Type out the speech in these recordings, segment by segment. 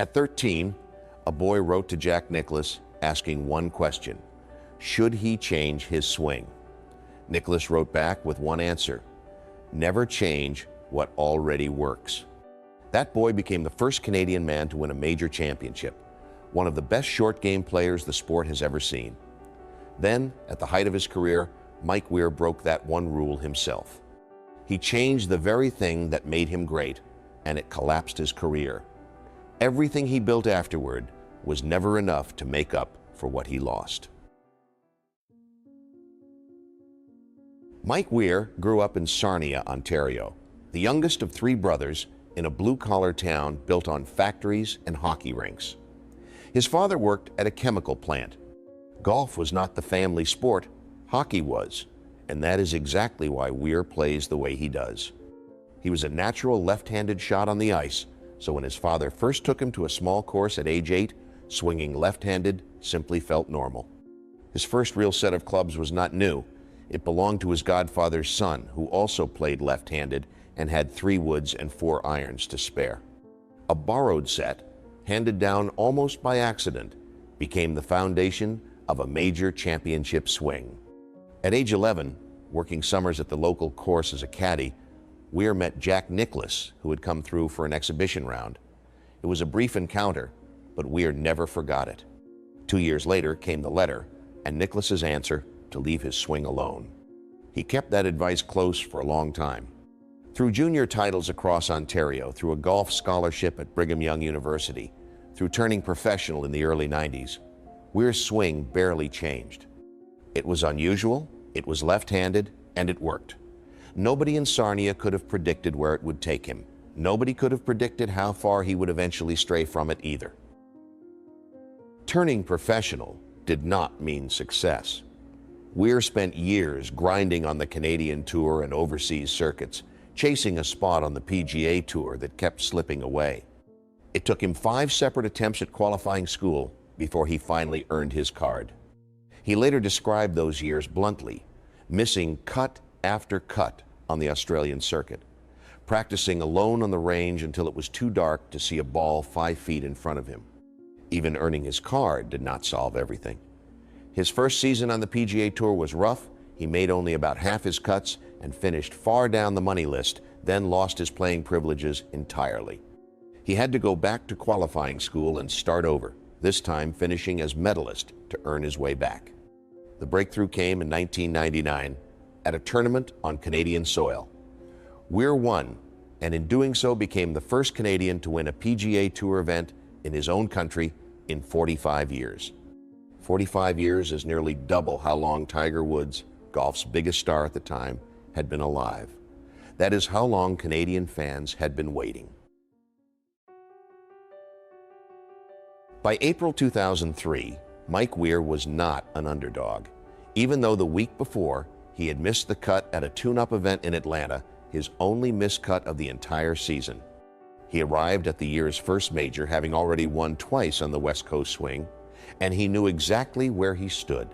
At 13, a boy wrote to Jack Nicklaus asking one question: should he change his swing? Nicklaus wrote back with one answer: never change what already works. That boy became the first Canadian man to win a major championship, one of the best short game players the sport has ever seen. Then, at the height of his career, Mike Weir broke that one rule himself. He changed the very thing that made him great, and it collapsed his career. Everything he built afterward was never enough to make up for what he lost. Mike Weir grew up in Sarnia, Ontario, the youngest of three brothers in a blue-collar town built on factories and hockey rinks. His father worked at a chemical plant. Golf was not the family sport, hockey was, and that is exactly why Weir plays the way he does. He was a natural left-handed shot on the ice, so when his father first took him to a small course at age 8, swinging left-handed simply felt normal. His first real set of clubs was not new. It belonged to his godfather's son, who also played left-handed and had 3 woods and 4 irons to spare. A borrowed set, handed down almost by accident, became the foundation of a major championship swing. At age 11, working summers at the local course as a caddy, Weir met Jack Nicklaus, who had come through for an exhibition round. It was a brief encounter, but Weir never forgot it. 2 years later came the letter and Nicklaus's answer to leave his swing alone. He kept that advice close for a long time. Through junior titles across Ontario, through a golf scholarship at Brigham Young University, through turning professional in the early 90s, Weir's swing barely changed. It was unusual, it was left-handed, and it worked. Nobody in Sarnia could have predicted where it would take him. Nobody could have predicted how far he would eventually stray from it either. Turning professional did not mean success. Weir spent years grinding on the Canadian Tour and overseas circuits, chasing a spot on the PGA Tour that kept slipping away. It took him 5 separate attempts at qualifying school before he finally earned his card. He later described those years bluntly, missing cut after cut on the Australian circuit, practicing alone on the range until it was too dark to see a ball 5 feet in front of him. Even earning his card did not solve everything. His first season on the PGA Tour was rough. He made only about half his cuts and finished far down the money list, then lost his playing privileges entirely. He had to go back to qualifying school and start over, this time finishing as medalist to earn his way back. The breakthrough came in 1999 at a tournament on Canadian soil. Weir won, and in doing so became the first Canadian to win a PGA Tour event in his own country in 45 years. 45 years is nearly double how long Tiger Woods, golf's biggest star at the time, had been alive. That is how long Canadian fans had been waiting. By April 2003, Mike Weir was not an underdog. Even though the week before, he had missed the cut at a tune-up event in Atlanta, his only missed cut of the entire season. He arrived at the year's first major, having already won twice on the West Coast swing, and he knew exactly where he stood.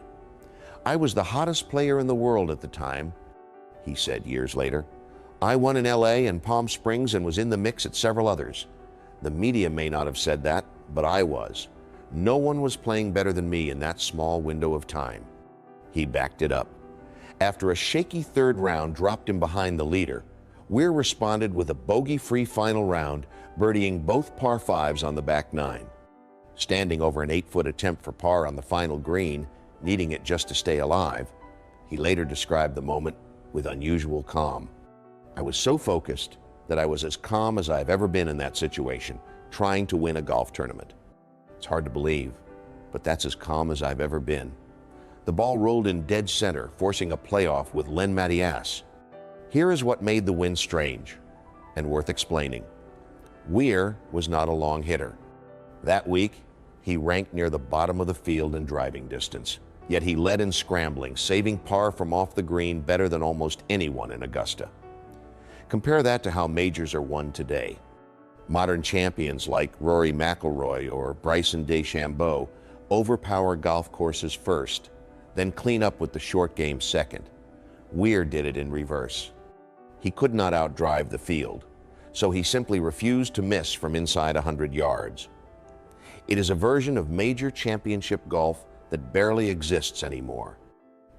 "I was the hottest player in the world at the time," he said years later. "I won in LA and Palm Springs and was in the mix at several others. The media may not have said that, but I was. No one was playing better than me in that small window of time." He backed it up. After a shaky third round dropped him behind the leader, Weir responded with a bogey-free final round, birdieing both par 5s on the back 9. Standing over an 8-foot attempt for par on the final green, needing it just to stay alive, he later described the moment with unusual calm. "I was so focused that I was as calm as I've ever been in that situation, trying to win a golf tournament. It's hard to believe, but that's as calm as I've ever been." The ball rolled in dead center, forcing a playoff with Len Mattias. Here is what made the win strange and worth explaining. Weir was not a long hitter. That week, he ranked near the bottom of the field in driving distance, yet he led in scrambling, saving par from off the green better than almost anyone in Augusta. Compare that to how majors are won today. Modern champions like Rory McIlroy or Bryson DeChambeau overpower golf courses first, then clean up with the short game second. Weir did it in reverse. He could not outdrive the field, so he simply refused to miss from inside 100 yards. It is a version of major championship golf that barely exists anymore.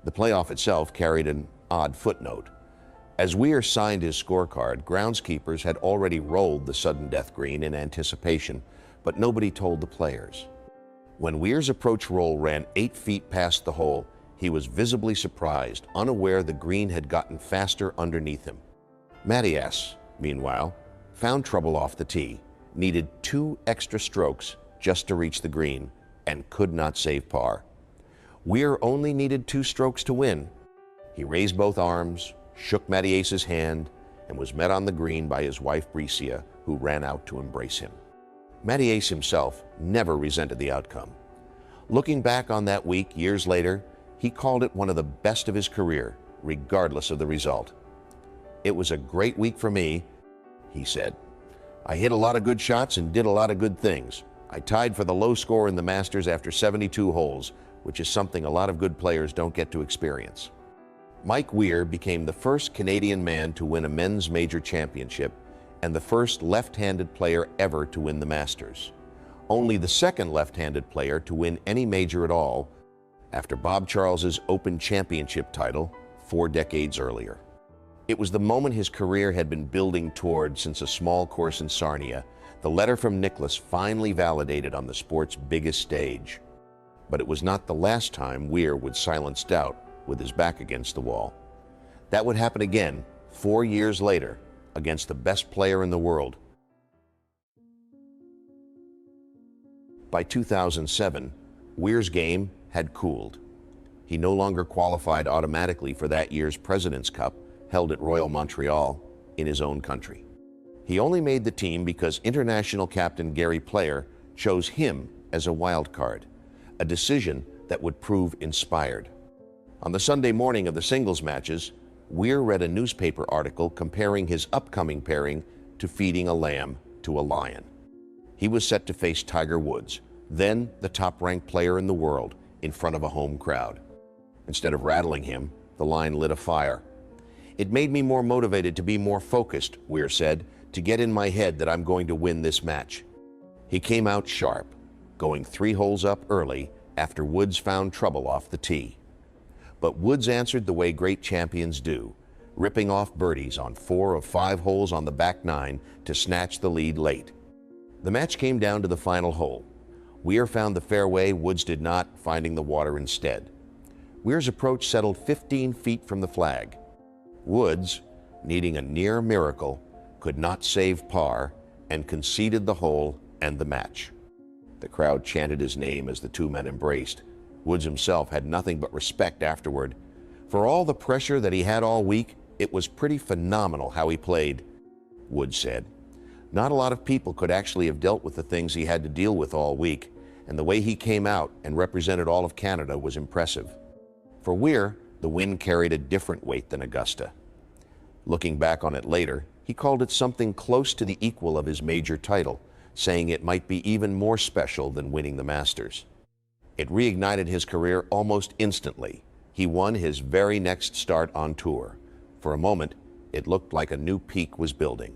The playoff itself carried an odd footnote. As Weir signed his scorecard, groundskeepers had already rolled the sudden death green in anticipation, but nobody told the players. When Weir's approach roll ran 8 feet past the hole, he was visibly surprised, unaware the green had gotten faster underneath him. Mattias, meanwhile, found trouble off the tee, needed 2 extra strokes just to reach the green, and could not save par. Weir only needed 2 strokes to win. He raised both arms, shook Mattias's hand, and was met on the green by his wife Bricia, who ran out to embrace him. Mattias himself never resented the outcome. Looking back on that week years later, he called it one of the best of his career, regardless of the result. "It was a great week for me," he said. "I hit a lot of good shots and did a lot of good things. I tied for the low score in the Masters after 72 holes, which is something a lot of good players don't get to experience." Mike Weir became the first Canadian man to win a men's major championship and the first left-handed player ever to win the Masters. Only the second left-handed player to win any major at all, after Bob Charles's Open Championship title 4 decades earlier. It was the moment his career had been building toward since a small course in Sarnia. The letter from Nicklaus finally validated on the sport's biggest stage. But it was not the last time Weir would silence doubt with his back against the wall. That would happen again 4 years later against the best player in the world. By 2007, Weir's game had cooled. He no longer qualified automatically for that year's President's Cup held at Royal Montreal in his own country. He only made the team because international captain Gary Player chose him as a wild card, a decision that would prove inspired. On the Sunday morning of the singles matches, Weir read a newspaper article comparing his upcoming pairing to feeding a lamb to a lion. He was set to face Tiger Woods, then the top-ranked player in the world, in front of a home crowd. Instead of rattling him, the line lit a fire. "It made me more motivated to be more focused," Weir said, "to get in my head that I'm going to win this match." He came out sharp, going 3 holes up early after Woods found trouble off the tee. But Woods answered the way great champions do, ripping off birdies on 4 of 5 holes on the back 9 to snatch the lead late. The match came down to the final hole. Weir found the fairway, Woods did not, finding the water instead. Weir's approach settled 15 feet from the flag. Woods, needing a near miracle, could not save par and conceded the hole and the match. The crowd chanted his name as the 2 men embraced. Woods himself had nothing but respect afterward. For all the pressure that he had all week, it was pretty phenomenal how he played, Woods said. Not a lot of people could actually have dealt with the things he had to deal with all week, and the way he came out and represented all of Canada was impressive. For Weir, the win carried a different weight than Augusta. Looking back on it later, he called it something close to the equal of his major title, saying it might be even more special than winning the Masters. It reignited his career almost instantly. He won his very next start on tour. For a moment, it looked like a new peak was building.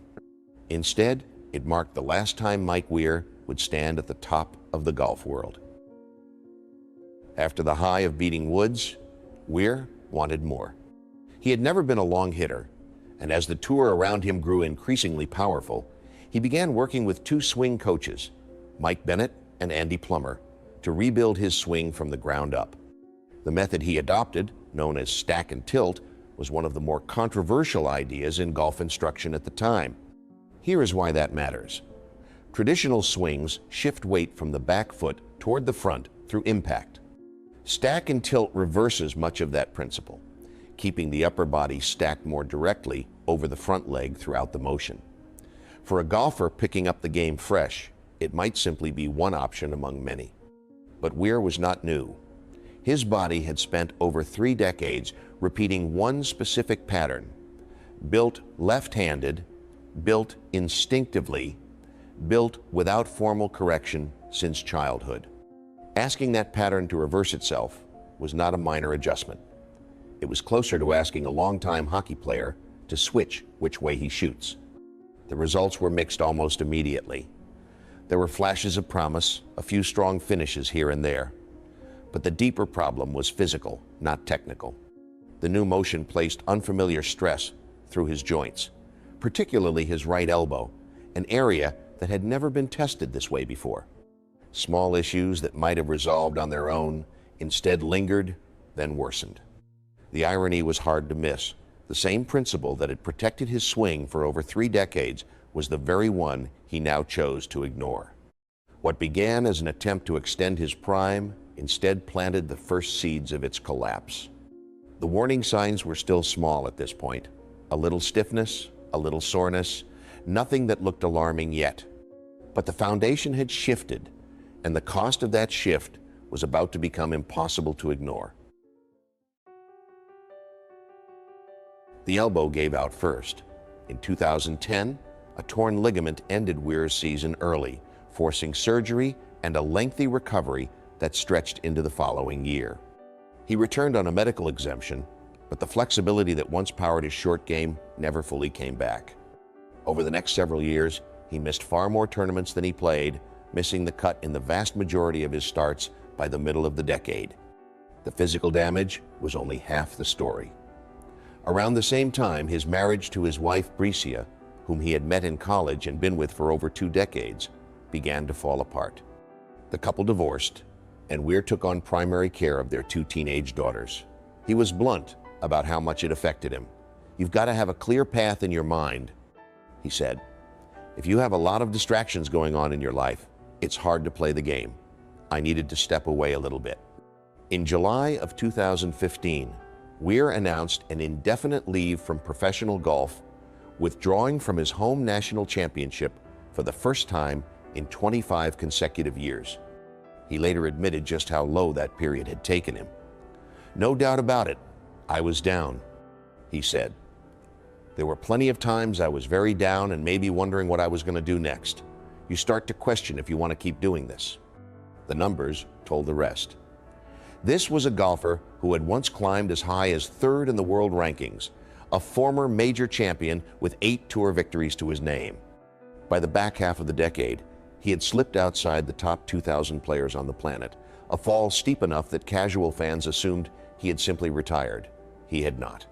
Instead, it marked the last time Mike Weir would stand at the top of the golf world. After the high of beating Woods, Weir wanted more. He had never been a long hitter, and as the tour around him grew increasingly powerful, he began working with 2 swing coaches, Mike Bennett and Andy Plummer, to rebuild his swing from the ground up. The method he adopted, known as stack and tilt, was one of the more controversial ideas in golf instruction at the time. Here is why that matters. Traditional swings shift weight from the back foot toward the front through impact. Stack and tilt reverses much of that principle, keeping the upper body stacked more directly over the front leg throughout the motion. For a golfer picking up the game fresh, it might simply be one option among many. But Weir was not new. His body had spent over 3 decades repeating one specific pattern, built left-handed, built instinctively, built without formal correction since childhood. Asking that pattern to reverse itself was not a minor adjustment. It was closer to asking a longtime hockey player to switch which way he shoots. The results were mixed almost immediately. There were flashes of promise, a few strong finishes here and there. But the deeper problem was physical, not technical. The new motion placed unfamiliar stress through his joints, particularly his right elbow, an area that had never been tested this way before. Small issues that might have resolved on their own instead lingered, then worsened. The irony was hard to miss. The same principle that had protected his swing for over 3 decades was the very one he now chose to ignore. What began as an attempt to extend his prime instead planted the first seeds of its collapse. The warning signs were still small at this point. A little stiffness, a little soreness, nothing that looked alarming yet. But the foundation had shifted, and the cost of that shift was about to become impossible to ignore. The elbow gave out first. In 2010, a torn ligament ended Weir's season early, forcing surgery and a lengthy recovery that stretched into the following year. He returned on a medical exemption, but the flexibility that once powered his short game never fully came back. Over the next several years, he missed far more tournaments than he played, missing the cut in the vast majority of his starts by the middle of the decade. The physical damage was only half the story. Around the same time, his marriage to his wife, Bricia, whom he had met in college and been with for over 2 decades, began to fall apart. The couple divorced, and Weir took on primary care of their 2 teenage daughters. He was blunt about how much it affected him. "You've got to have a clear path in your mind," he said. "If you have a lot of distractions going on in your life, it's hard to play the game. I needed to step away a little bit." In July of 2015, Weir announced an indefinite leave from professional golf, withdrawing from his home national championship for the first time in 25 consecutive years. He later admitted just how low that period had taken him. "No doubt about it, I was down," he said. "There were plenty of times I was very down and maybe wondering what I was going to do next. You start to question if you want to keep doing this." The numbers told the rest. This was a golfer who had once climbed as high as 3rd in the world rankings, a former major champion with 8 tour victories to his name. By the back half of the decade, he had slipped outside the top 2,000 players on the planet, a fall steep enough that casual fans assumed he had simply retired. He had not.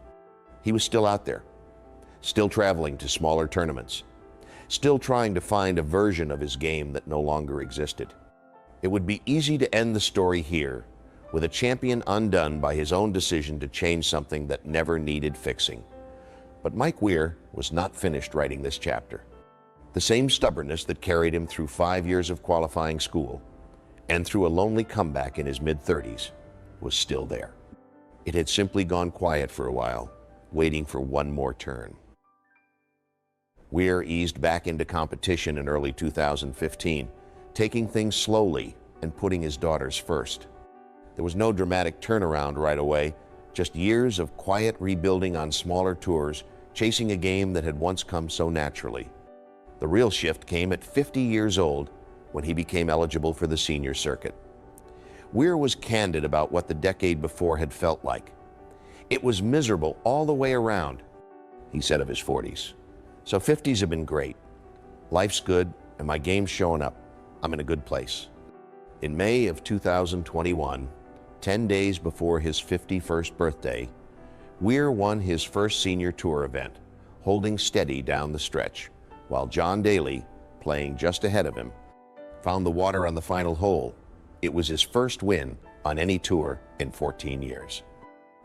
He was still out there, still traveling to smaller tournaments, still trying to find a version of his game that no longer existed. It would be easy to end the story here, with a champion undone by his own decision to change something that never needed fixing. But Mike Weir was not finished writing this chapter. The same stubbornness that carried him through 5 years of qualifying school and through a lonely comeback in his mid-30s was still there. It had simply gone quiet for a while, waiting for one more turn. Weir eased back into competition in early 2015, taking things slowly and putting his daughters first. There was no dramatic turnaround right away, just years of quiet rebuilding on smaller tours, chasing a game that had once come so naturally. The real shift came at 50 years old when he became eligible for the senior circuit. Weir was candid about what the decade before had felt like. "It was miserable all the way around," he said of his 40s. "So 50s have been great. Life's good and my game's showing up. I'm in a good place." In May of 2021, 10 days before his 51st birthday, Weir won his first senior tour event, holding steady down the stretch, while John Daly, playing just ahead of him, found the water on the final hole. It was his first win on any tour in 14 years.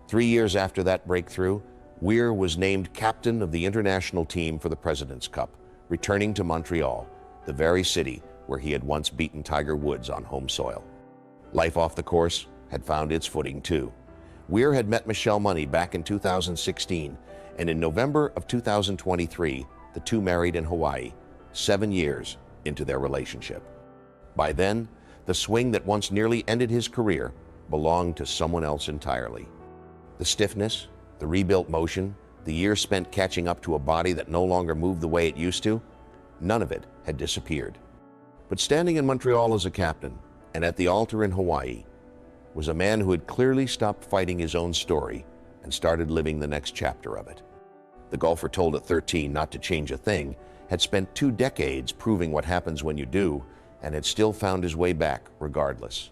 3 years after that breakthrough, Weir was named captain of the international team for the President's Cup, returning to Montreal, the very city where he had once beaten Tiger Woods on home soil. Life off the course had found its footing too. Weir had met Michelle Money back in 2016, and in November of 2023, the two married in Hawaii, 7 years into their relationship. By then, the swing that once nearly ended his career belonged to someone else entirely. The stiffness, the rebuilt motion, the years spent catching up to a body that no longer moved the way it used to, none of it had disappeared. But standing in Montreal as a captain and at the altar in Hawaii was a man who had clearly stopped fighting his own story and started living the next chapter of it. The golfer told at 13 not to change a thing, had spent 2 decades proving what happens when you do, and had still found his way back regardless.